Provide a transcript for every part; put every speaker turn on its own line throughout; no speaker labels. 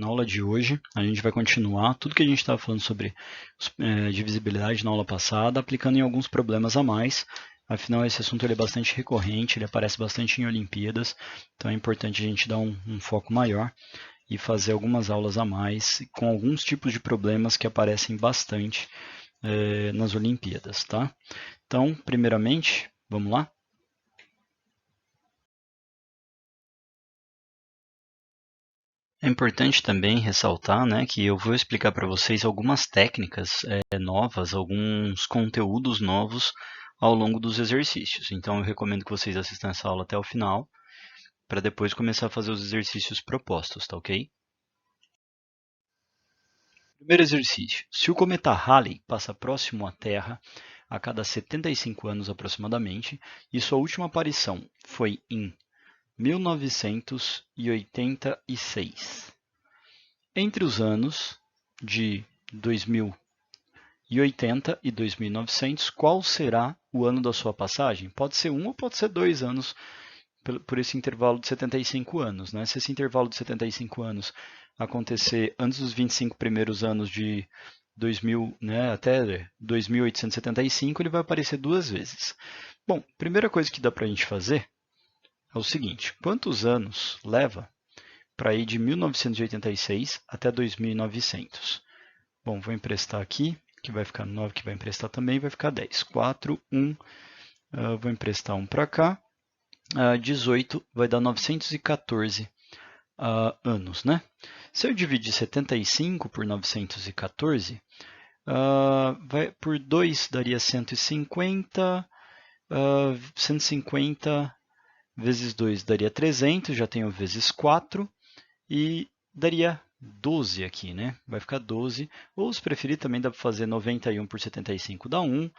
Na aula de hoje, a gente vai continuar tudo que a gente estava falando sobre divisibilidade na aula passada, aplicando em alguns problemas a mais. Afinal, esse assunto ele é bastante recorrente, ele aparece bastante em Olimpíadas, então é importante a gente dar um foco maior e fazer algumas aulas a mais com alguns tipos de problemas que aparecem bastante nas Olimpíadas, tá? Então, primeiramente, vamos lá? É importante também ressaltar, né, que eu vou explicar para vocês algumas técnicas novas, alguns conteúdos novos ao longo dos exercícios. Então, eu recomendo que vocês assistam essa aula até o final, para depois começar a fazer os exercícios propostos, tá ok? Primeiro exercício. Se o cometa Halley passa próximo à Terra a cada 75 anos aproximadamente, e sua última aparição foi em 1986. Entre os anos de 2080 e 2900, qual será o ano da sua passagem? Pode ser 1 ou pode ser 2 anos por esse intervalo de 75 anos. Né? Se esse intervalo de 75 anos acontecer antes dos 25 primeiros anos de 2000, né, até 2875, ele vai aparecer 2 vezes. Bom, primeira coisa que dá para a gente fazer é o seguinte: quantos anos leva para ir de 1986 até 2900? Bom, vou emprestar aqui, que vai ficar 9, que vai emprestar também, vai ficar 10. 4, 1, vou emprestar 1 para cá. 18 vai dar 914 anos, né? Se eu dividir 75 por 914, por 2 daria 150, 150 vezes 2 daria 300, já tenho vezes 4, e daria 12 aqui, né? Vai ficar 12, ou se preferir também dá para fazer 91 por 75 dá 1,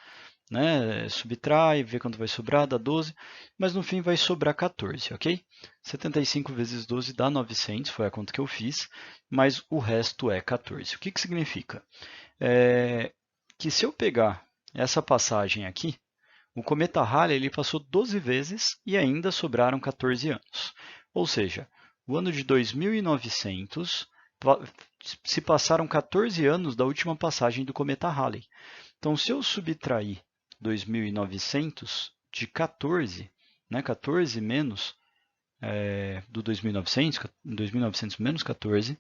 né? Subtrai, vê quanto vai sobrar, dá 12, mas no fim vai sobrar 14, ok? 75 vezes 12 dá 900, foi a conta que eu fiz, mas o resto é 14. O que significa? Que se eu pegar essa passagem aqui, o cometa Halley ele passou 12 vezes e ainda sobraram 14 anos. Ou seja, o ano de 2900 se passaram 14 anos da última passagem do cometa Halley. Então, se eu subtrair 2.900 de 14, né, 14 menos do 2.900 menos 14,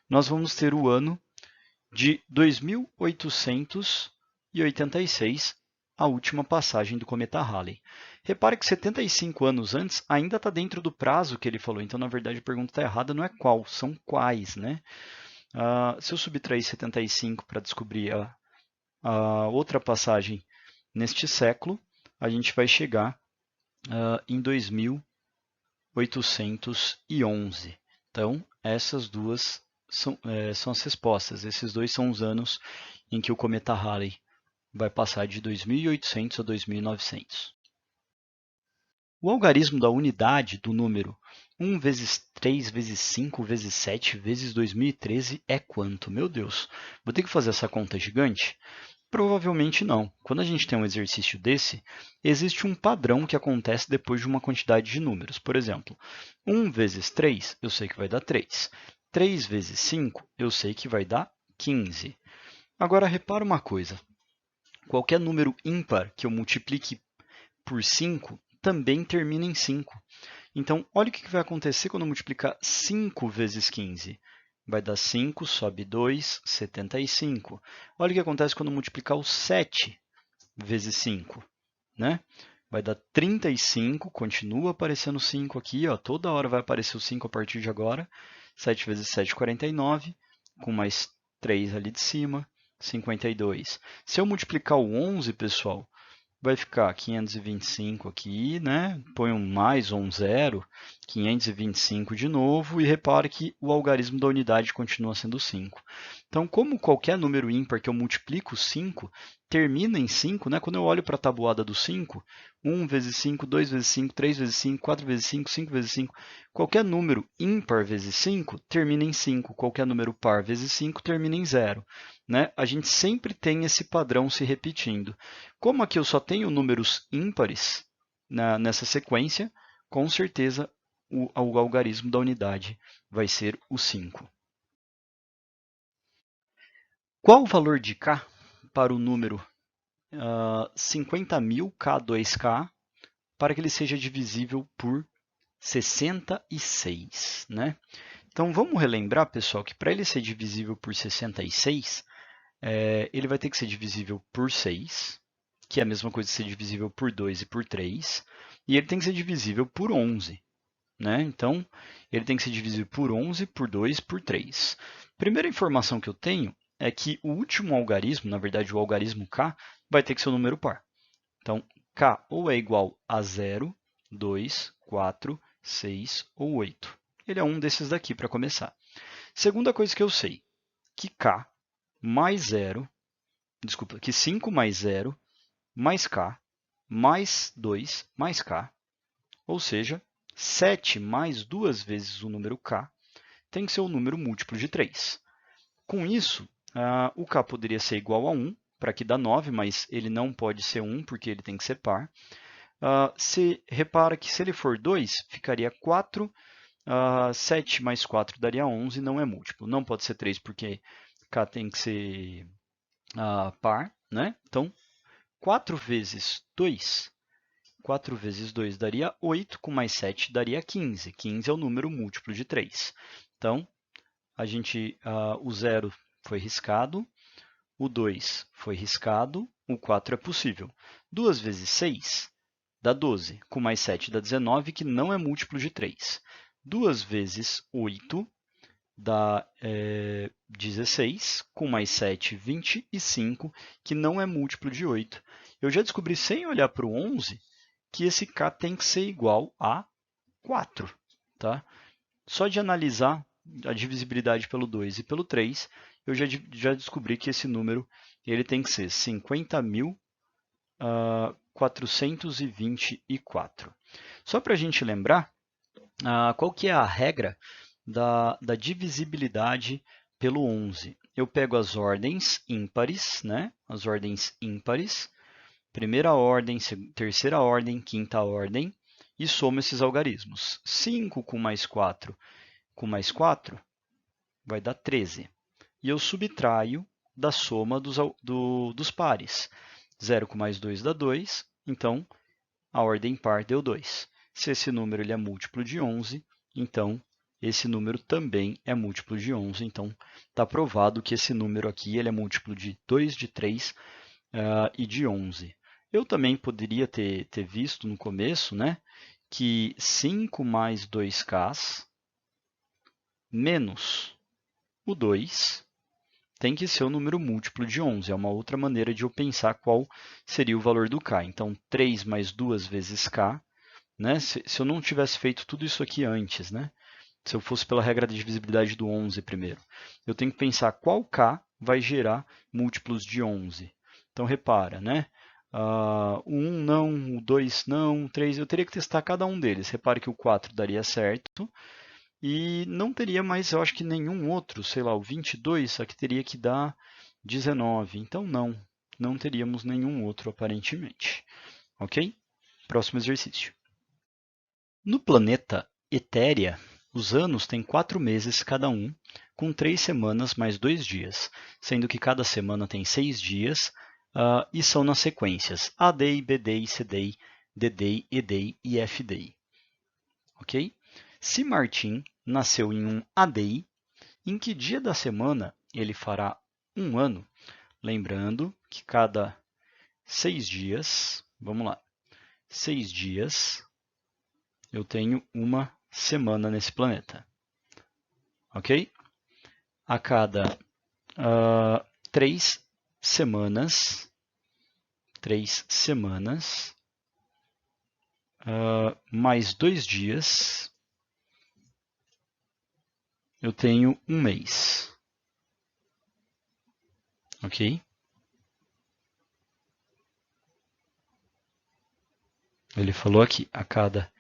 nós vamos ter o ano de 2886, a última passagem do cometa Halley. Repare que 75 anos antes ainda está dentro do prazo que ele falou, então na verdade a pergunta está errada, não é qual, são quais, né? Se eu subtrair 75 para descobrir a outra passagem neste século, a gente vai chegar em 2811. Então, essas duas são as respostas. Esses dois são os anos em que o cometa Halley vai passar de 2800 a 2900. O algarismo da unidade do número 1 vezes 3 vezes 5 vezes 7 vezes 2013 é quanto? Meu Deus, vou ter que fazer essa conta gigante? Provavelmente não. Quando a gente tem um exercício desse, existe um padrão que acontece depois de uma quantidade de números. Por exemplo, 1 vezes 3, eu sei que vai dar 3. 3 vezes 5, eu sei que vai dar 15. Agora, repara uma coisa. Qualquer número ímpar que eu multiplique por 5 também termina em 5. Então, olha o que vai acontecer quando eu multiplicar 5 vezes 15. Vai dar 5, sobe 2, 75. Olha o que acontece quando eu multiplicar o 7 vezes 5. Né? Vai dar 35, continua aparecendo 5 aqui. Ó, toda hora vai aparecer o 5 a partir de agora. 7 vezes 7, 49. Com mais 3 ali de cima, 52. Se eu multiplicar o 11, pessoal, vai ficar 525 aqui, né? Põe um mais ou um zero, 525 de novo, e repare que o algarismo da unidade continua sendo 5. Então, como qualquer número ímpar que eu multiplico 5 termina em 5, né? Quando eu olho para a tabuada do 5, 1 vezes 5, 2 vezes 5, 3 vezes 5, 4 vezes 5, 5 vezes 5, qualquer número ímpar vezes 5 termina em 5, qualquer número par vezes 5 termina em 0. Né? A gente sempre tem esse padrão se repetindo. Como aqui eu só tenho números ímpares nessa sequência, com certeza o algarismo da unidade vai ser o 5. Qual o valor de K para o número 50.000 K2K para que ele seja divisível por 66, né? Então, vamos relembrar, pessoal, que para ele ser divisível por 66, ele vai ter que ser divisível por 6, que é a mesma coisa que ser divisível por 2 e por 3, e ele tem que ser divisível por 11. Né? Então, ele tem que ser divisível por 11, por 2, por 3. Primeira informação que eu tenho é que o último algarismo, na verdade o algarismo K, vai ter que ser um número par. Então, K ou é igual a 0, 2, 4, 6 ou 8. Ele é um desses daqui para começar. Segunda coisa que eu sei, que K mais 0, desculpa, que 5 mais 0 mais K mais 2 mais K, ou seja, 7 mais 2 vezes o número K tem que ser um número múltiplo de 3. Com isso, o K poderia ser igual a 1, para que dá 9, mas ele não pode ser 1 porque ele tem que ser par. Se repara que se ele for 2, ficaria 4, 7 mais 4 daria 11, não é múltiplo. Não pode ser 3 porque K tem que ser par, né? Então, 4 vezes 2, 4 vezes 2 daria 8, com mais 7 daria 15. 15 é o número múltiplo de 3. Então, o 0 foi riscado, o 2 foi riscado, o 4 é possível. 2 vezes 6 dá 12, com mais 7 dá 19, que não é múltiplo de 3. 2 vezes 8 dá 16, com mais 7, 25, que não é múltiplo de 8. Eu já descobri, sem olhar para o 11, que esse K tem que ser igual a 4. Tá? Só de analisar a divisibilidade pelo 2 e pelo 3, eu já descobri que esse número ele tem que ser 50.424. Só para a gente lembrar, qual que é a regra da divisibilidade pelo 11? Eu pego as ordens ímpares, né? As ordens ímpares, primeira ordem, terceira ordem, quinta ordem, e somo esses algarismos. 5 com mais 4 vai dar 13. E eu subtraio da soma dos pares. 0 com mais 2 dá 2, então a ordem par deu 2. Se esse número ele é múltiplo de 11, então esse número também é múltiplo de 11. Então está provado que esse número aqui ele é múltiplo de 2, de 3 e de 11. Eu também poderia ter visto no começo, né, que 5 mais 2K menos o 2 tem que ser um número múltiplo de 11. É uma outra maneira de eu pensar qual seria o valor do K. Então, 3 mais 2 vezes K, né? Se eu não tivesse feito tudo isso aqui antes, né? Se eu fosse pela regra da divisibilidade do 11 primeiro, eu tenho que pensar qual K vai gerar múltiplos de 11. Então, repara, né? O 1 não, o 2 não, o 3, eu teria que testar cada um deles. Repare que o 4 daria certo, e não teria mais, eu acho que nenhum outro, sei lá, o 22, aqui teria que dar 19. Então, não teríamos nenhum outro aparentemente. Ok? Próximo exercício. No planeta Etérea, os anos têm 4 meses cada um, com 3 semanas mais 2 dias, sendo que cada semana tem 6 dias e são nas sequências A-Day, B-Day, C-Day, D-Day, E-Day e F-Day. Ok? Se Martim nasceu em um A-Day, em que dia da semana ele fará um ano? Lembrando que cada 6 dias, vamos lá, 6 dias, eu tenho uma semana nesse planeta. Ok? A cada 3 semanas, mais 2 dias, eu tenho um mês. Ok? Ele falou aqui, a cada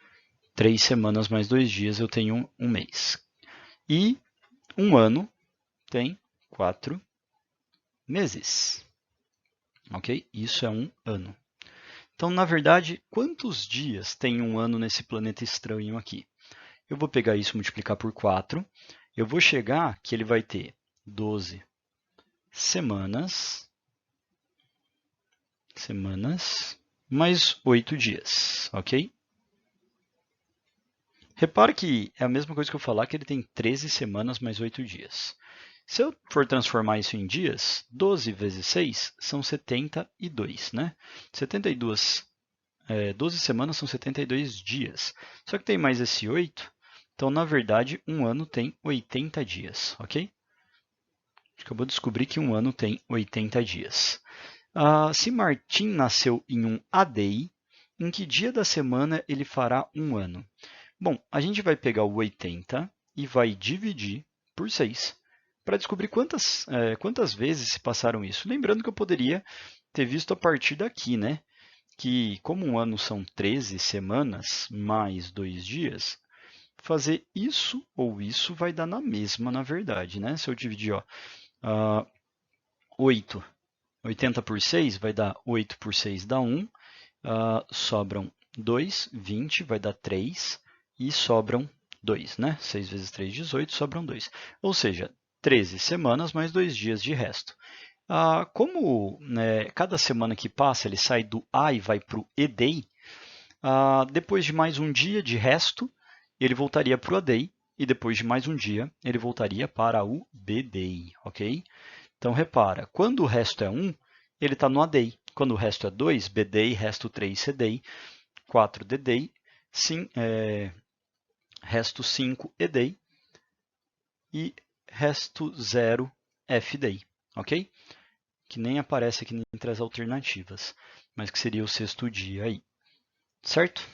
3 semanas mais 2 dias eu tenho um mês. E um ano tem 4 meses. Ok? Isso é um ano. Então, na verdade, quantos dias tem um ano nesse planeta estranho aqui? Eu vou pegar isso e multiplicar por 4. Eu vou chegar que ele vai ter 12 semanas mais 8 dias, ok? Repare que é a mesma coisa que eu falar que ele tem 13 semanas mais 8 dias. Se eu for transformar isso em dias, 12 vezes 6 são 72, né? 12 semanas são 72 dias. Só que tem mais esse 8, então, na verdade, um ano tem 80 dias, ok? A gente acabou de descobrir que um ano tem 80 dias. Se Martim nasceu em um ADI, em que dia da semana ele fará um ano? Bom, a gente vai pegar o 80 e vai dividir por 6 para descobrir quantas vezes se passaram isso. Lembrando que eu poderia ter visto a partir daqui, né? Que como um ano são 13 semanas mais 2 dias, fazer isso ou isso vai dar na mesma, na verdade, né? Se eu dividir, 80 por 6 vai dar 8 por 6 dá 1, sobram 2, 20 vai dar 3 e sobram 2, né? 6 vezes 3, 18, sobram 2. Ou seja, 13 semanas mais 2 dias de resto. Como cada semana que passa ele sai do A e vai para o EDEI, depois de mais um dia de resto, ele voltaria para o ADEI, e depois de mais um dia, ele voltaria para o BDEI, ok? Então, repara, quando o resto é 1, ele está no ADEI. Quando o resto é 2, BDEI, resto 3, CDEI, 4, DDEI, resto 5, EDEI e resto 0, FDEI, ok? Que nem aparece aqui entre as alternativas, mas que seria o sexto dia aí, certo?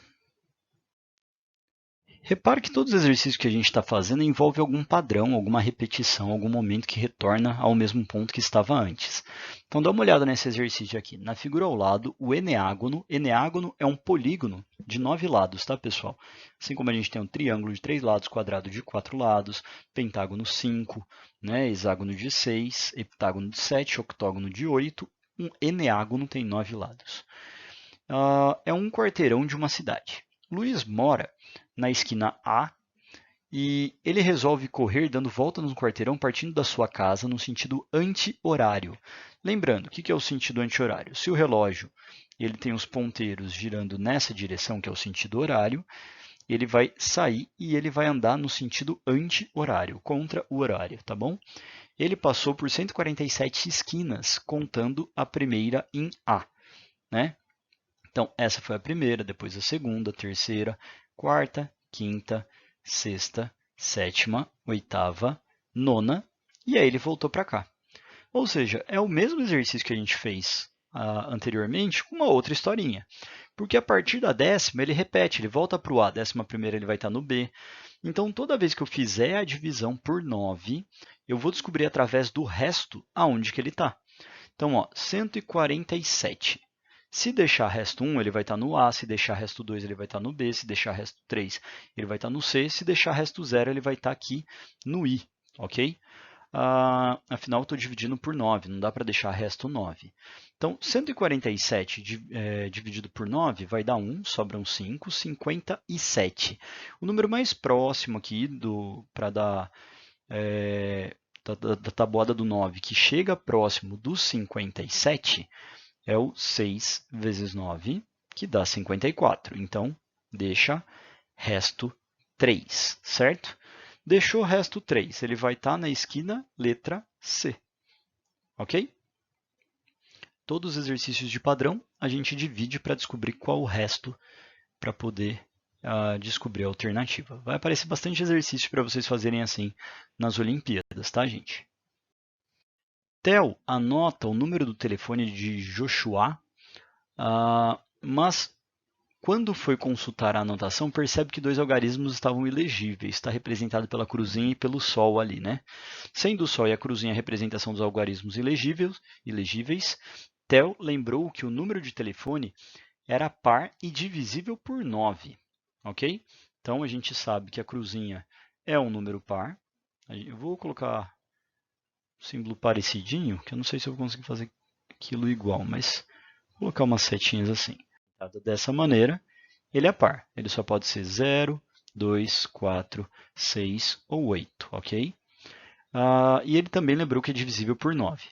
Repare que todos os exercícios que a gente está fazendo envolvem algum padrão, alguma repetição, algum momento que retorna ao mesmo ponto que estava antes. Então, dá uma olhada nesse exercício aqui. Na figura ao lado, o eneágono. Eneágono é um polígono de 9 lados, tá, pessoal? Assim como a gente tem um triângulo de 3 lados, quadrado de 4 lados, pentágono 5, né, hexágono de 6, heptágono de 7, octógono de 8, um eneágono tem 9 lados. É um quarteirão de uma cidade. Luiz mora na esquina A e ele resolve correr dando volta no quarteirão partindo da sua casa no sentido anti-horário. Lembrando, o que é o sentido anti-horário? Se o relógio ele tem os ponteiros girando nessa direção, que é o sentido horário, ele vai sair e ele vai andar no sentido anti-horário, contra o horário, tá bom? Ele passou por 147 esquinas, contando a primeira em A, né? Então, essa foi a primeira, depois a segunda, terceira, quarta, quinta, sexta, sétima, oitava, nona, e aí ele voltou para cá. Ou seja, é o mesmo exercício que a gente fez anteriormente com uma outra historinha. Porque a partir da décima ele repete, ele volta para o A, décima primeira ele vai estar no B. Então, toda vez que eu fizer a divisão por 9, eu vou descobrir através do resto aonde que ele está. Então, 147. Se deixar resto 1, ele vai estar no A, se deixar resto 2, ele vai estar no B, se deixar resto 3, ele vai estar no C, se deixar resto 0, ele vai estar aqui no I, ok? Afinal, eu estou dividindo por 9, não dá para deixar resto 9. Então, 147 dividido por 9 vai dar 1, sobram 5, 57. O número mais próximo aqui para dar da tabuada do 9, que chega próximo do 57, é o 6 vezes 9, que dá 54. Então, deixa resto 3, certo? Deixou resto 3, ele vai estar na esquina letra C, ok? Todos os exercícios de padrão a gente divide para descobrir qual o resto para poder descobrir a alternativa. Vai aparecer bastante exercício para vocês fazerem assim nas Olimpíadas, tá, gente? Theo anota o número do telefone de Joshua, mas quando foi consultar a anotação, percebe que 2 algarismos estavam ilegíveis. Está representado pela cruzinha e pelo sol ali, né? Sendo o sol e a cruzinha a representação dos algarismos ilegíveis, Theo lembrou que o número de telefone era par e divisível por 9, ok? Então, a gente sabe que a cruzinha é um número par. Eu vou colocar o símbolo parecidinho, que eu não sei se eu vou conseguir fazer aquilo igual, mas vou colocar umas setinhas assim. Dessa maneira, ele é par. Ele só pode ser 0, 2, 4, 6 ou 8, ok? E ele também lembrou que é divisível por 9.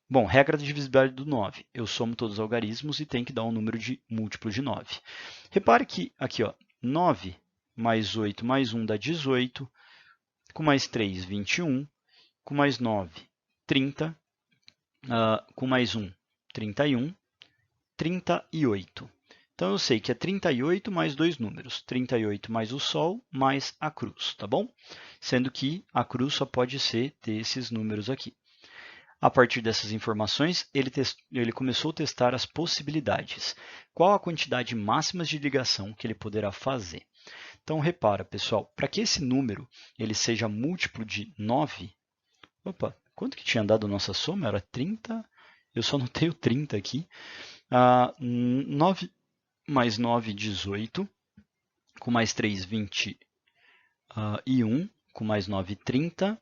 Bom, regra da divisibilidade do 9. Eu somo todos os algarismos e tenho que dar um número de múltiplo de 9. Repare que aqui, ó, 9 mais 8 mais 1 dá 18, com mais 3, 21, com mais 9, 30, com mais 1, 31, 38. Então, eu sei que é 38 mais dois números, 38 mais o Sol mais a cruz, tá bom? Sendo que a cruz só pode ser desses números aqui. A partir dessas informações, ele começou a testar as possibilidades. Qual a quantidade máxima de ligação que ele poderá fazer? Então, repara, pessoal, para que esse número ele seja múltiplo de 9, opa, quanto que tinha dado a nossa soma? Era 30, eu só notei o 30 aqui. 9 mais 9, 18, com mais 3, 21, com mais 9, 30,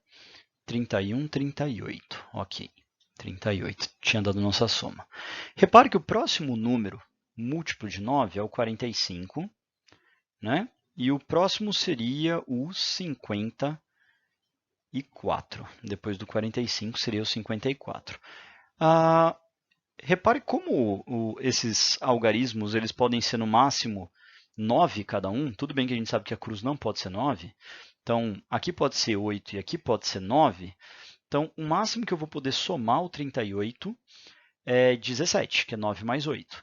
31, 38. Ok, 38. Tinha dado nossa soma. Repare que o próximo número múltiplo de 9 é o 45, né? E o próximo seria o 54. Depois do 45 seria o 54. Repare como esses algarismos eles podem ser no máximo 9 cada um. Tudo bem que a gente sabe que a cruz não pode ser 9. Então, aqui pode ser 8 e aqui pode ser 9. Então, o máximo que eu vou poder somar o 38 é 17, que é 9 mais 8.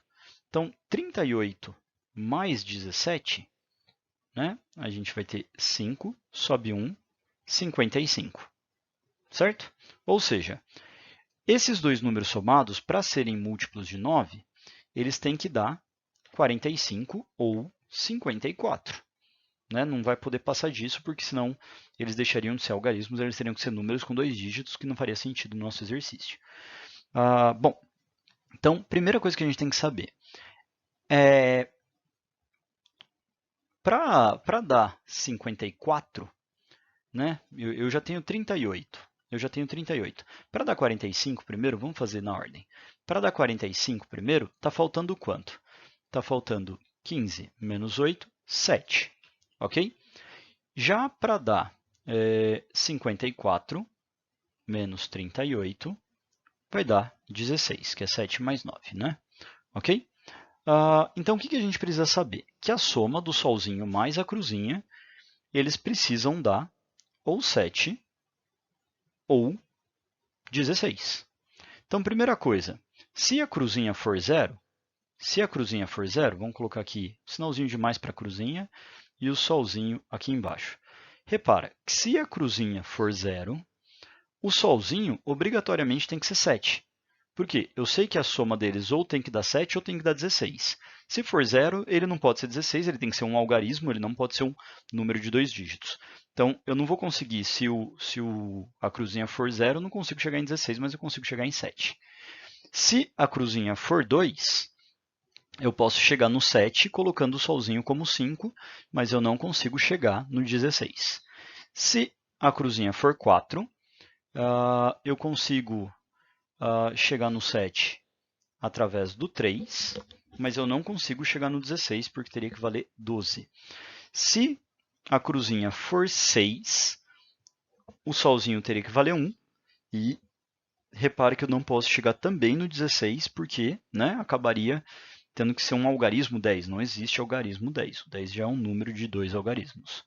Então, 38 mais 17, né? A gente vai ter 5, sobe 1, 55. Certo? Ou seja, esses dois números somados, para serem múltiplos de 9, eles têm que dar 45 ou 54. Né? Não vai poder passar disso, porque senão eles deixariam de ser algarismos, eles teriam que ser números com dois dígitos, que não faria sentido no nosso exercício. Bom, então, primeira coisa que a gente tem que saber é para dar 54, né? Eu já tenho 38. Eu já tenho 38. Para dar 45 primeiro, vamos fazer na ordem. Para dar 45 primeiro, está faltando quanto? Está faltando 15 menos 8, 7. Ok? Já para dar 54 menos 38, vai dar 16, que é 7 mais 9, né? Ok? Então, o que a gente precisa saber? Que a soma do solzinho mais a cruzinha, eles precisam dar ou 7 ou 16. Então, primeira coisa, se a cruzinha for 0, vamos colocar aqui sinalzinho de mais para a cruzinha e o solzinho aqui embaixo. Repara que se a cruzinha for 0, o solzinho obrigatoriamente tem que ser 7. Por quê? Eu sei que a soma deles ou tem que dar 7 ou tem que dar 16. Se for 0, ele não pode ser 16, ele tem que ser um algarismo, ele não pode ser um número de dois dígitos. Então, eu não vou conseguir, se a cruzinha for 0, eu não consigo chegar em 16, mas eu consigo chegar em 7. Se a cruzinha for 2, eu posso chegar no 7 colocando o solzinho como 5, mas eu não consigo chegar no 16. Se a cruzinha for 4, eu consigo chegar no 7 através do 3, mas eu não consigo chegar no 16 porque teria que valer 12. Se a cruzinha for 6, o solzinho teria que valer 1 e repare que eu não posso chegar também no 16 porque acabaria tendo que ser um algarismo 10. Não existe algarismo 10. O 10 já é um número de dois algarismos.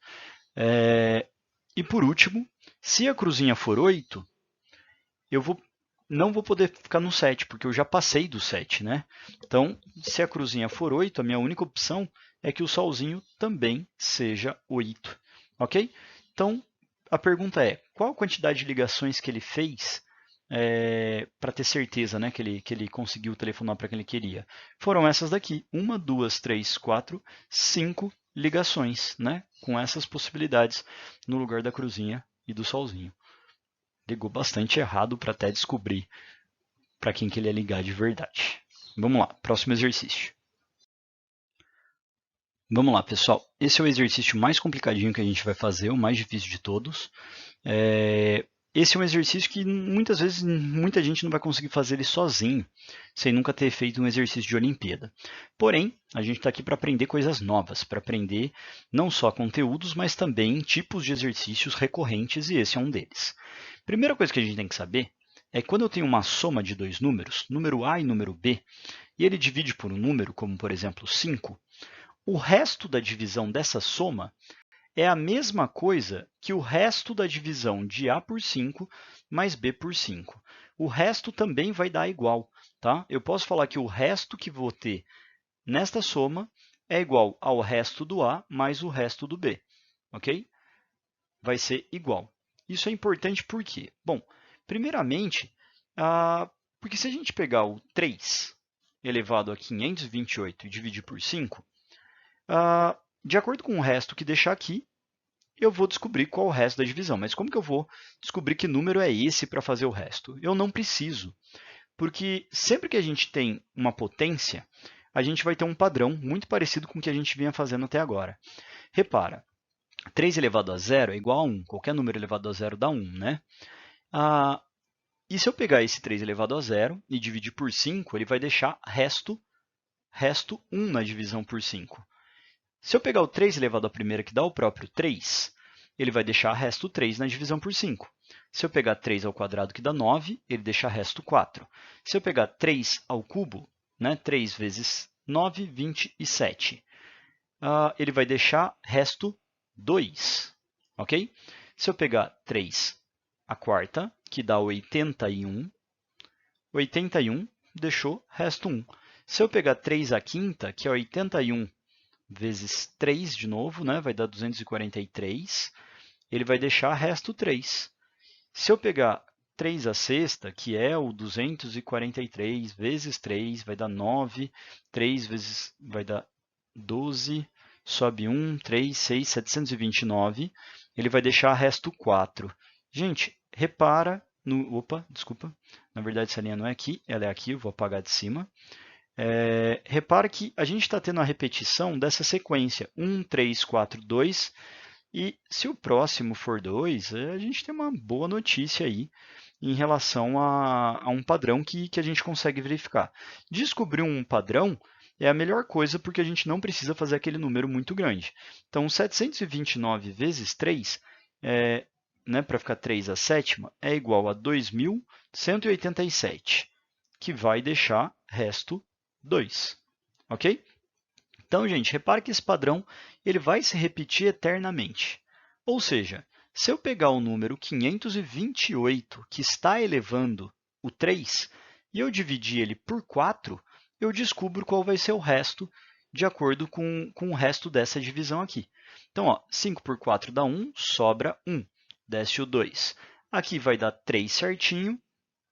E por último, se a cruzinha for 8, eu não vou poder ficar no 7, porque eu já passei do 7, né? Então, se a cruzinha for 8, a minha única opção é que o solzinho também seja 8, ok? Então, a pergunta é, qual a quantidade de ligações que ele fez para ter certeza, né, que ele conseguiu telefonar para quem ele queria? Foram essas daqui, 1, 2, 3, 4, 5 ligações, né, com essas possibilidades no lugar da cruzinha e do solzinho. Ligou bastante errado para até descobrir para quem que ele ia ligar de verdade. Vamos lá, próximo exercício. Vamos lá, pessoal. Esse é o exercício mais complicadinho que a gente vai fazer, o mais difícil de todos. esse é um exercício que muitas vezes muita gente não vai conseguir fazer ele sozinho, sem nunca ter feito um exercício de Olimpíada. Porém, a gente está aqui para aprender coisas novas, para aprender não só conteúdos, mas também tipos de exercícios recorrentes, e esse é um deles. Primeira coisa que a gente tem que saber é que quando eu tenho uma soma de dois números, número A e número B, e ele divide por um número, como por exemplo 5, o resto da divisão dessa soma é a mesma coisa que o resto da divisão de A por 5 mais B por 5. O resto também vai dar igual, tá? Eu posso falar que o resto que vou ter nesta soma é igual ao resto do A mais o resto do B, ok? Vai ser igual. Isso é importante por quê? Bom, primeiramente, porque se a gente pegar o 3 elevado a 528 e dividir por 5, de acordo com o resto que deixar aqui, eu vou descobrir qual é o resto da divisão. Mas como que eu vou descobrir que número é esse para fazer o resto? Eu não preciso, porque sempre que a gente tem uma potência, a gente vai ter um padrão muito parecido com o que a gente vinha fazendo até agora. Repara, 3 elevado a 0 é igual a 1. Qualquer número elevado a 0 dá 1, né? E se eu pegar esse 3 elevado a 0 e dividir por 5, ele vai deixar resto 1 na divisão por 5. Se eu pegar o 3 elevado à primeira, que dá o próprio 3, ele vai deixar resto 3 na divisão por 5. Se eu pegar 3 ao quadrado, que dá 9, ele deixa resto 4. Se eu pegar 3 ao cubo, 3 vezes 9, 27, ele vai deixar resto 2. Ok? Se eu pegar 3 à quarta, que dá 81, 81 deixou resto 1. Se eu pegar 3 à quinta, que é 81 vezes 3 de novo, vai dar 243, ele vai deixar resto 3. Se eu pegar 3 à sexta, que é o 243 vezes 3, vai dar 9, 3 vezes vai dar 12, sobe 1, 3, 6, 729, ele vai deixar resto 4. Gente, repara no... Opa, desculpa, na verdade essa linha não é aqui, ela é aqui, eu vou apagar de cima. Repara que a gente está tendo a repetição dessa sequência, 1, 3, 4, 2, e se o próximo for 2, a gente tem uma boa notícia aí em relação a um padrão que a gente consegue verificar. Descobrir um padrão é a melhor coisa porque a gente não precisa fazer aquele número muito grande. Então, 729 vezes 3, para ficar 3 à sétima, é igual a 2.187, que vai deixar resto 2, ok? Então, gente, repare que esse padrão ele vai se repetir eternamente. Ou seja, se eu pegar o número 528, que está elevando o 3, e eu dividir ele por 4, eu descubro qual vai ser o resto de acordo com o resto dessa divisão aqui. Então, 5 por 4 dá 1, sobra 1, desce o 2. Aqui vai dar 3 certinho,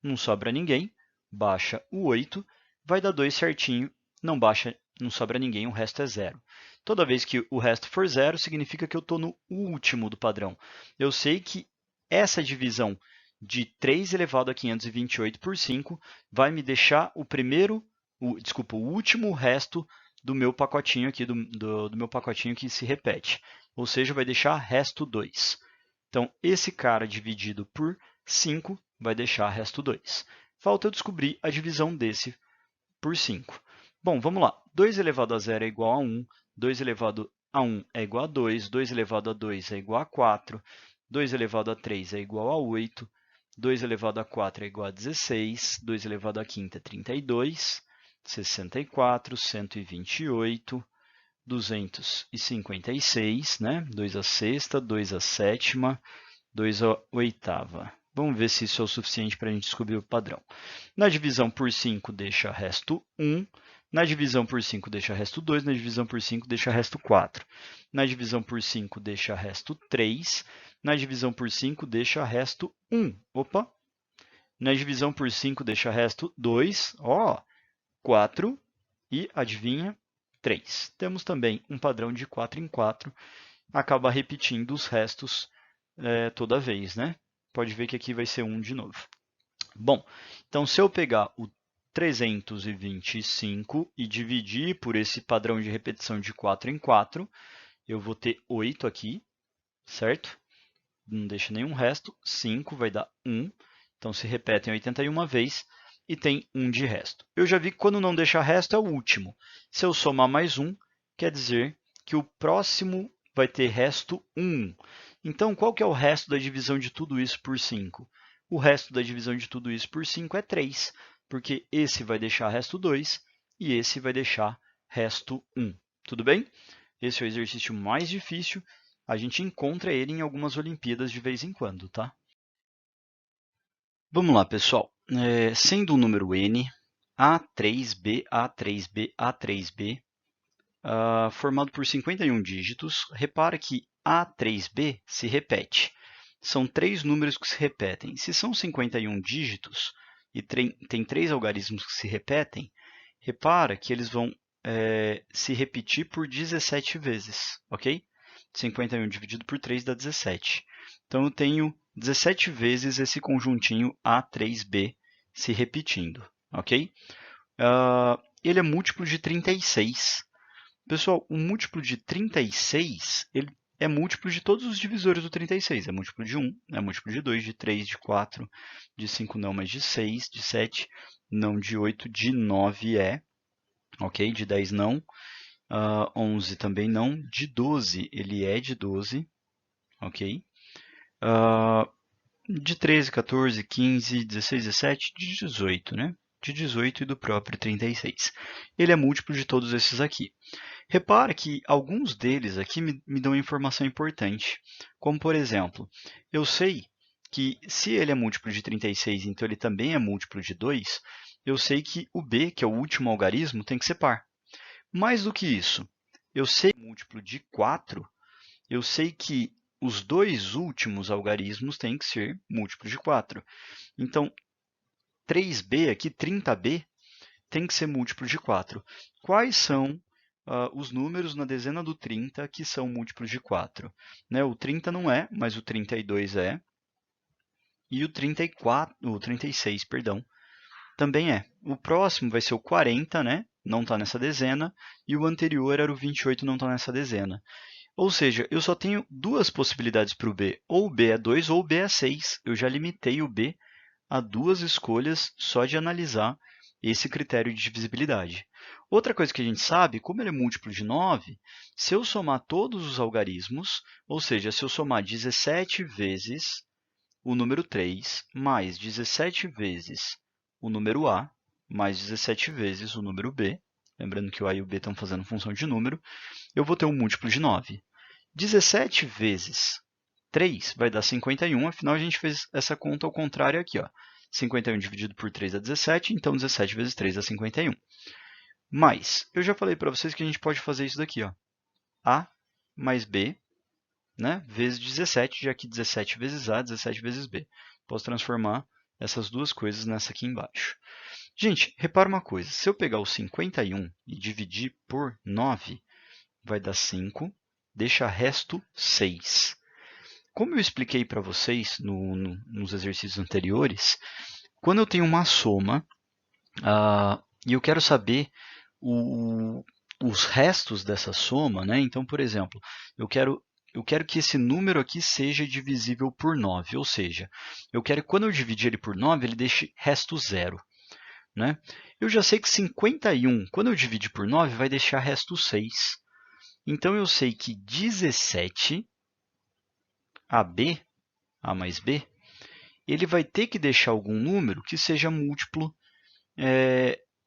não sobra ninguém, baixa o 8, vai dar 2 certinho, não sobra ninguém, o resto é 0. Toda vez que o resto for 0, significa que eu estou no último do padrão. Eu sei que essa divisão de 3 elevado a 528 por 5 vai me deixar o último resto do meu pacotinho aqui, do meu pacotinho que se repete. Ou seja, vai deixar resto 2. Então, esse cara dividido por 5 vai deixar resto 2. Falta eu descobrir a divisão desse por 5. Bom, vamos lá. 2 elevado a 0 é igual a 1, 2 elevado a 1 é igual a 2, 2 elevado a 2 é igual a 4, 2 elevado a 3 é igual a 8, 2 elevado a 4 é igual a 16, 2 elevado a quinta é 32, 64, 128, 256, 2 a sexta, 2 a sétima, 2 a oitava. Vamos ver se isso é o suficiente para a gente descobrir o padrão. Na divisão por 5 deixa resto 1, na divisão por 5 deixa resto 2, na divisão por 5 deixa resto 4. Na divisão por 5 deixa resto 3, na divisão por 5 deixa resto 1. Opa! Na divisão por 5 deixa resto 2, 4 e, adivinha, 3. Temos também um padrão de 4 em 4, acaba repetindo os restos toda vez, Pode ver que aqui vai ser 1 de novo. Bom, então se eu pegar o 325 e dividir por esse padrão de repetição de 4 em 4, eu vou ter 8 aqui, certo? não deixa nenhum resto, 5 vai dar 1. Então, se repetem 81 vezes e tem 1 de resto. Eu já vi que quando não deixa resto é o último. Se eu somar mais 1, quer dizer que o próximo vai ter resto 1. Então, qual que é o resto da divisão de tudo isso por 5? O resto da divisão de tudo isso por 5 é 3, porque esse vai deixar resto 2 e esse vai deixar resto 1. Tudo bem? Esse é o exercício mais difícil. A gente encontra ele em algumas Olimpíadas de vez em quando, tá? Vamos lá, pessoal. Sendo o número n, A3B, A3B, A3B, formado por 51 dígitos, repara que A3B se repete. São 3 números que se repetem. Se são 51 dígitos e tem 3 algarismos que se repetem, repara que eles vão se repetir por 17 vezes, ok? 51 dividido por 3 dá 17. Então, eu tenho 17 vezes esse conjuntinho A3B se repetindo, ok? Ele é múltiplo de 36. Pessoal, o múltiplo de 36 ele é múltiplo de todos os divisores do 36. É múltiplo de 1, é múltiplo de 2, de 3, de 4, de 5 não, mas de 6, de 7 não, de 8, de 9 é, ok? De 10 não, 11 também não, de 12 ele é de 12, ok? De 13, 14, 15, 16, 17, de 18, né? De 18 e do próprio 36. Ele é múltiplo de todos esses aqui. Repara que alguns deles aqui me dão informação importante, como por exemplo, eu sei que se ele é múltiplo de 36, então ele também é múltiplo de 2, eu sei que o b, que é o último algarismo, tem que ser par. Mais do que isso, eu sei que é múltiplo de 4, eu sei que os dois últimos algarismos têm que ser múltiplos de 4. Então, 3b aqui, 30b, tem que ser múltiplo de 4. Quais são os números na dezena do 30 que são múltiplos de 4? Né? O 30 não é, mas o 32 é. E o 36, perdão, também é. O próximo vai ser o 40, né? Não está nessa dezena. E o anterior era o 28, não está nessa dezena. Ou seja, eu só tenho duas possibilidades para o b. Ou o b é 2 ou o b é 6. Eu já limitei o b a duas escolhas só de analisar esse critério de divisibilidade. Outra coisa que a gente sabe, como ele é múltiplo de 9, se eu somar todos os algarismos, ou seja, se eu somar 17 vezes o número 3, mais 17 vezes o número a, mais 17 vezes o número b, lembrando que o a e o b estão fazendo função de número, eu vou ter um múltiplo de 9. 17 vezes 3 vai dar 51, afinal a gente fez essa conta ao contrário aqui. 51 dividido por 3 dá 17, então 17 vezes 3 dá 51. Mas, eu já falei para vocês que a gente pode fazer isso daqui. A mais B, né, vezes 17, já que 17 vezes A, 17 vezes B. Posso transformar essas duas coisas nessa aqui embaixo. Gente, repara uma coisa. Se eu pegar o 51 e dividir por 9, vai dar 5, deixa resto 6. Como eu expliquei para vocês nos exercícios anteriores, quando eu tenho uma soma e eu quero saber os restos dessa soma, né? Então, por exemplo, eu quero que esse número aqui seja divisível por 9, ou seja, eu quero que quando eu dividir ele por 9, ele deixe resto 0. Né? Eu já sei que 51, quando eu dividir por 9, vai deixar resto 6. Então, eu sei que 17 AB, A mais B, ele vai ter que deixar algum número que seja múltiplo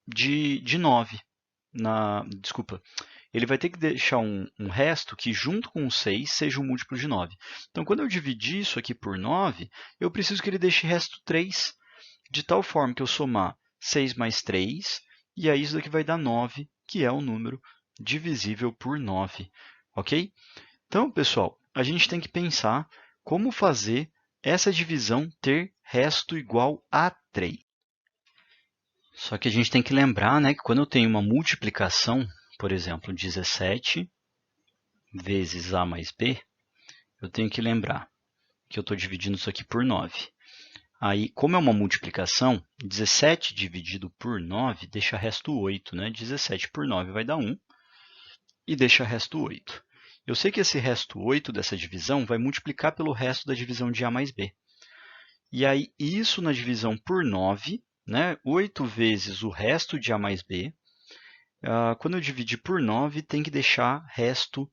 de 9. Desculpa, ele vai ter que deixar um resto que, junto com o 6, seja um múltiplo de 9. Então, quando eu dividir isso aqui por 9, eu preciso que ele deixe resto 3, de tal forma que eu somar 6 mais 3, e aí isso daqui vai dar 9, que é o número divisível por 9. Ok? Então, pessoal, a gente tem que pensar como fazer essa divisão ter resto igual a 3. Só que a gente tem que lembrar, né, que quando eu tenho uma multiplicação, por exemplo, 17 vezes A mais B, eu tenho que lembrar que eu estou dividindo isso aqui por 9. Aí, como é uma multiplicação, 17 dividido por 9 deixa resto 8. Né? 17 por 9 vai dar 1 e deixa resto 8. Eu sei que esse resto 8 dessa divisão vai multiplicar pelo resto da divisão de A mais B. E aí, isso na divisão por 9, né? 8 vezes o resto de A mais B. Quando eu dividir por 9, tem que deixar resto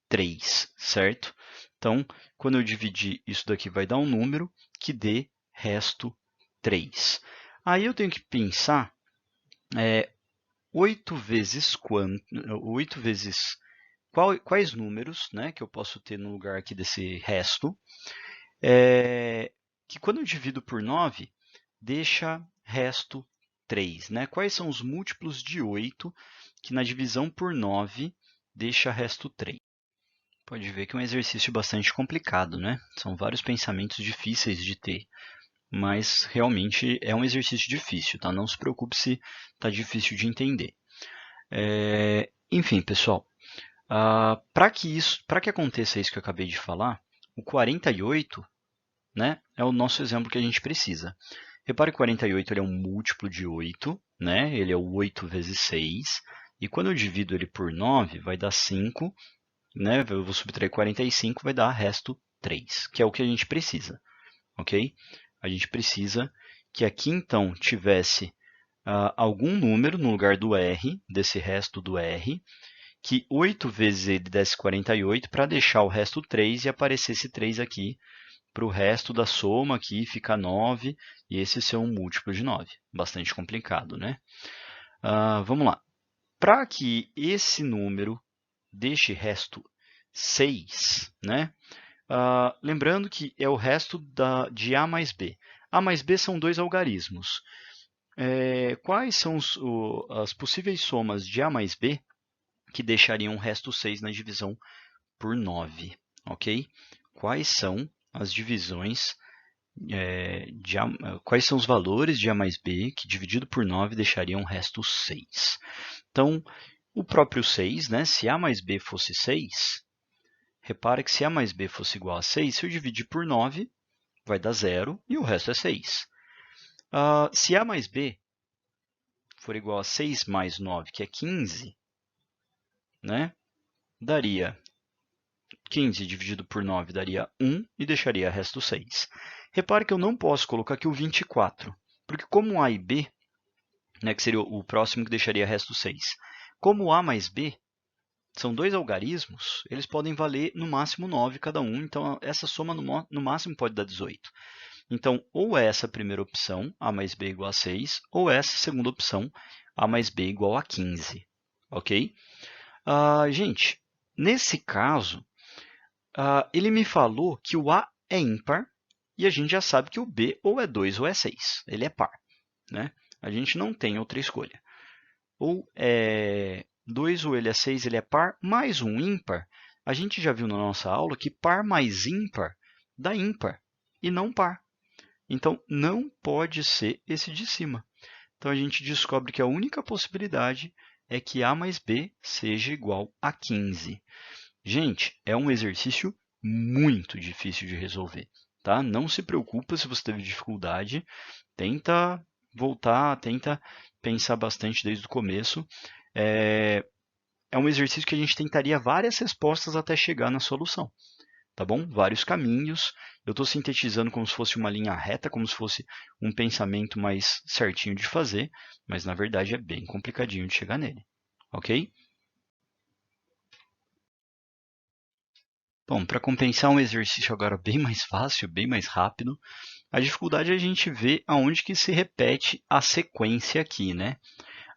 3, certo? Então, quando eu dividir, isso daqui vai dar um número que dê resto 3. Aí eu tenho que pensar 8 vezes quanto, 8 vezes quais números, né, que eu posso ter no lugar aqui desse resto, que quando eu divido por 9, deixa resto 3. Né? Quais são os múltiplos de 8 que na divisão por 9 deixa resto 3? Pode ver que é um exercício bastante complicado, né? São vários pensamentos difíceis de ter, mas realmente é um exercício difícil, tá? Não se preocupe se está difícil de entender. Enfim, pessoal, para que aconteça isso que eu acabei de falar, o 48, né, é o nosso exemplo que a gente precisa. Repare que o 48 ele é um múltiplo de 8, né? Ele é o 8 vezes 6, e quando eu divido ele por 9, vai dar 5, né? Eu vou subtrair 45, vai dar resto 3, que é o que a gente precisa, ok? A gente precisa que aqui, então, tivesse algum número no lugar do R, desse resto do R, que 8 vezes ele desse 48 para deixar o resto 3 e aparecesse 3 aqui para o resto da soma aqui, fica 9, e esse ser um múltiplo de 9. Bastante complicado, né? Vamos lá. Para que esse número deixe resto 6, né? Lembrando que é o resto de A mais B. A mais B são dois algarismos. Quais são as possíveis somas de A mais B que deixariam o resto 6 na divisão por 9? Ok? Quais são as divisões quais são os valores de A mais B que, dividido por 9, deixariam o resto 6? Então, o próprio 6, né? Se A mais B fosse 6, repara que se A mais B fosse igual a 6, se eu dividir por 9, vai dar 0 e o resto é 6. Se A mais B for igual a 6 mais 9, que é 15, né? Daria 15 dividido por 9 daria 1 e deixaria resto 6. Repare que eu não posso colocar aqui o 24, porque como A e B, né, que seria o próximo que deixaria resto 6, como A mais B são dois algarismos, eles podem valer no máximo 9 cada um, então essa soma no máximo pode dar 18. Então, ou é essa primeira opção, A mais B igual a 6, ou essa segunda opção, A mais B igual a 15. Ok? Gente, nesse caso, ele me falou que o A é ímpar e a gente já sabe que o B ou é 2 ou é 6. Ele é par. Né? A gente não tem outra escolha. Ou é 2 ou ele é 6, ele é par, mais um ímpar. A gente já viu na nossa aula que par mais ímpar dá ímpar e não par. Então, não pode ser esse de cima. Então, a gente descobre que a única possibilidade é que A mais B seja igual a 15. Gente, é um exercício muito difícil de resolver. Tá? Não se preocupa se você teve dificuldade. Tenta voltar, tenta pensar bastante desde o começo. É um exercício que a gente tentaria várias respostas até chegar na solução. Tá bom? Vários caminhos. Eu estou sintetizando como se fosse uma linha reta, como se fosse um pensamento mais certinho de fazer, mas na verdade é bem complicadinho de chegar nele. Ok? Bom, para compensar um exercício agora bem mais fácil, bem mais rápido, a dificuldade é a gente ver aonde que se repete a sequência aqui, né?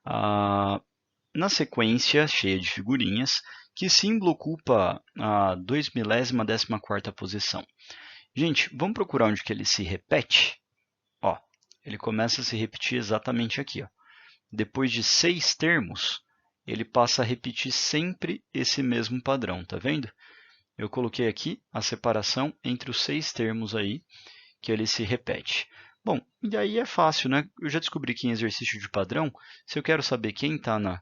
Na sequência cheia de figurinhas, que símbolo ocupa a 2.014ª posição? Gente, vamos procurar onde que ele se repete? Ó, ele começa a se repetir exatamente aqui. Ó. Depois de 6 termos, ele passa a repetir sempre esse mesmo padrão, tá vendo? Eu coloquei aqui a separação entre os 6 termos aí, que ele se repete. Bom, e aí é fácil, né? Eu já descobri que em exercício de padrão, se eu quero saber quem está na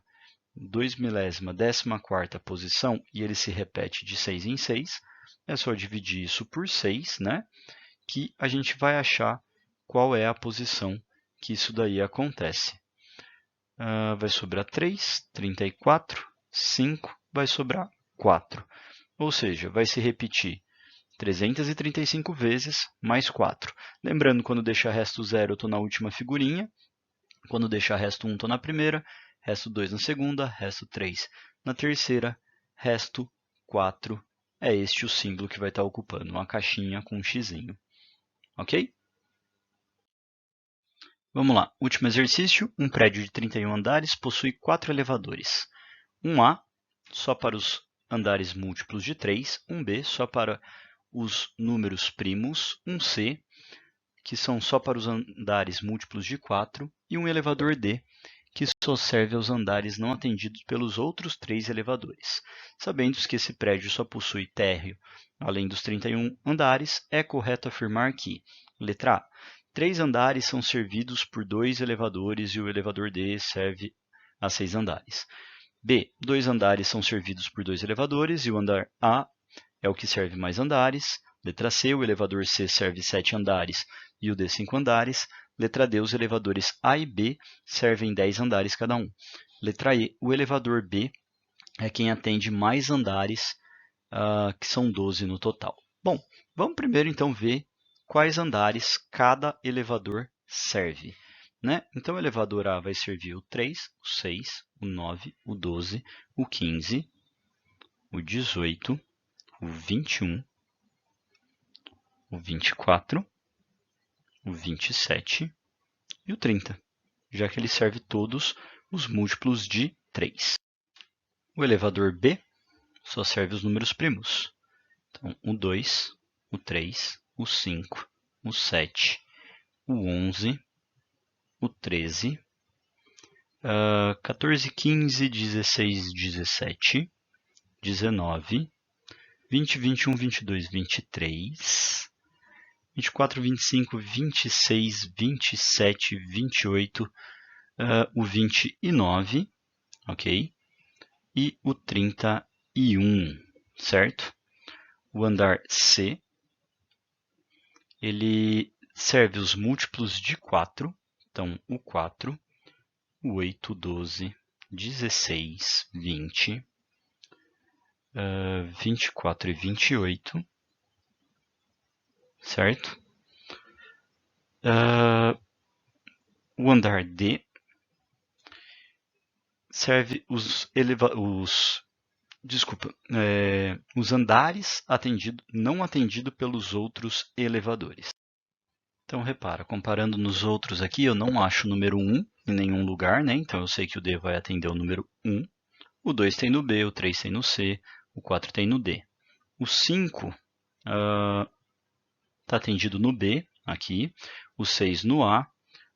2.014ª posição e ele se repete de 6 em 6, é só dividir isso por 6, né? Que a gente vai achar qual é a posição que isso daí acontece. Vai sobrar 3, 34, 5, vai sobrar 4. Ou seja, vai se repetir 335 vezes mais 4. Lembrando, quando deixar resto 0, eu estou na última figurinha. Quando deixar resto 1, estou na primeira. Resto 2 na segunda. Resto 3 na terceira. Resto 4. É este o símbolo que vai estar ocupando uma caixinha com um xizinho. Ok? Vamos lá. Último exercício. Um prédio de 31 andares possui 4 elevadores. Um A, só para os andares múltiplos de 3. Um B, só para os números primos. Um C, que são só para os andares múltiplos de 4. E um elevador D, que só serve aos andares não atendidos pelos outros 3 elevadores. Sabendo que esse prédio só possui térreo, além dos 31 andares, é correto afirmar que, letra A, 3 andares são servidos por 2 elevadores e o elevador D serve a 6 andares. B, 2 andares são servidos por 2 elevadores e o andar A é o que serve mais andares. Letra C, o elevador C serve 7 andares e o D 5 andares. Letra D, os elevadores A e B servem 10 andares cada um. Letra E, o elevador B é quem atende mais andares, que são 12 no total. Bom, vamos primeiro então ver quais andares cada elevador serve. Né? Então, o elevador A vai servir o 3, o 6, o 9, o 12, o 15, o 18, o 21, o 24, o 27 e o 30, já que ele serve todos os múltiplos de 3. O elevador B só serve os números primos. Então, o 2, o 3, o 5, o 7, o 11, o 13, 14, 15, 16, 17, 19, 20, 21, 22, 23, 24, 25, 26, 27, 28, o 29, ok? E o 31, certo? O andar C, ele serve os múltiplos de 4, então o 4, o 8, 12, 16, 20, 24 e 28, certo? O andar D serve os andares não atendidos pelos outros elevadores. Então, repara, comparando nos outros aqui, eu não acho o número 1 em nenhum lugar, né? Então, eu sei que o D vai atender o número 1. O 2 tem no B, o 3 tem no C, o 4 tem no D. O 5 está atendido no B, aqui. O 6 no A,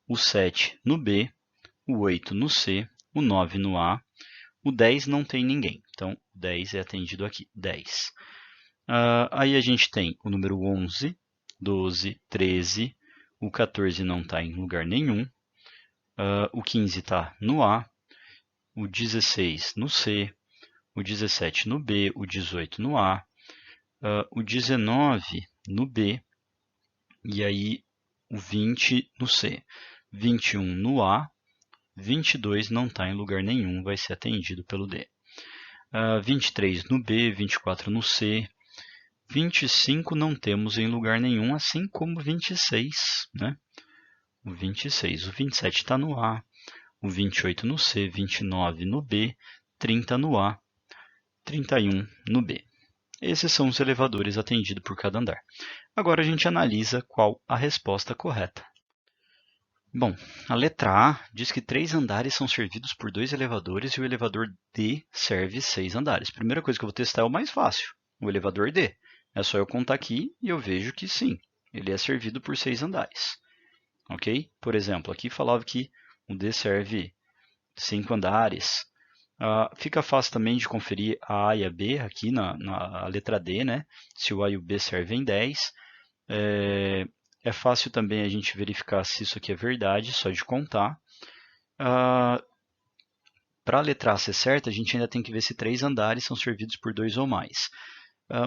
o 7 no B, o 8 no C, o 9 no A. O 10 não tem ninguém, então 10 é atendido aqui, 10. Aí a gente tem o número 11, 12, 13, o 14 não está em lugar nenhum, o 15 está no A, o 16 no C, o 17 no B, o 18 no A, o 19 no B, e aí o 20 no C, 21 no A, 22 não está em lugar nenhum, vai ser atendido pelo D. 23 no B, 24 no C, 25 não temos em lugar nenhum, assim como 26, né? O 26, o 27 está no A, o 28 no C, 29 no B, 30 no A, 31 no B. Esses são os elevadores atendidos por cada andar. Agora a gente analisa qual a resposta correta. Bom, a letra A diz que 3 andares são servidos por 2 elevadores e o elevador D serve 6 andares. Primeira coisa que eu vou testar é o mais fácil, o elevador D. É só eu contar aqui e eu vejo que sim, ele é servido por 6 andares. Ok? Por exemplo, aqui falava que o D serve 5 andares. Fica fácil também de conferir a A e a B aqui na letra D, né? Se o A e o B servem 10. É fácil também a gente verificar se isso aqui é verdade, só de contar. Para a letra A ser certa, a gente ainda tem que ver se 3 andares são servidos por 2 ou mais.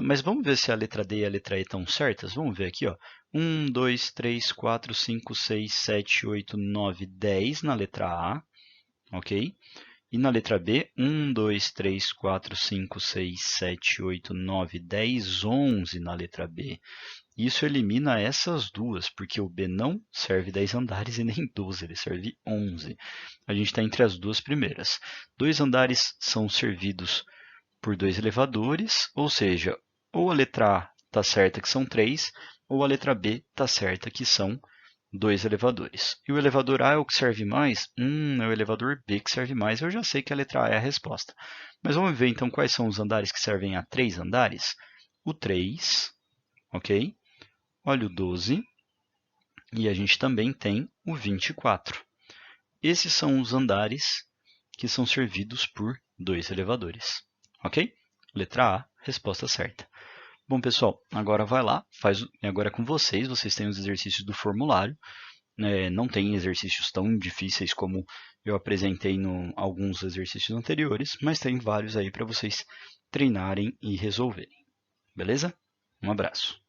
Mas vamos ver se a letra D e a letra E estão certas? Vamos ver aqui, ó. 1, 2, 3, 4, 5, 6, 7, 8, 9, 10 na letra A. Ok? E na letra B, 1, 2, 3, 4, 5, 6, 7, 8, 9, 10, 11 na letra B. Isso elimina essas duas, porque o B não serve 10 andares e nem 12, ele serve 11. A gente está entre as duas primeiras. 2 andares são servidos por 2 elevadores, ou seja, ou a letra A está certa que são 3, ou a letra B está certa que são 2 elevadores. E o elevador A é o que serve mais? É o elevador B que serve mais. Eu já sei que a letra A é a resposta. Mas vamos ver então quais são os andares que servem a 3 andares? O 3, ok? Olha o 12. E a gente também tem o 24. Esses são os andares que são servidos por 2 elevadores. Ok? Letra A, resposta certa. Bom, pessoal, agora vai lá, agora é com vocês, vocês têm os exercícios do formulário, não tem exercícios tão difíceis como eu apresentei em alguns exercícios anteriores, mas tem vários aí para vocês treinarem e resolverem, beleza? Um abraço.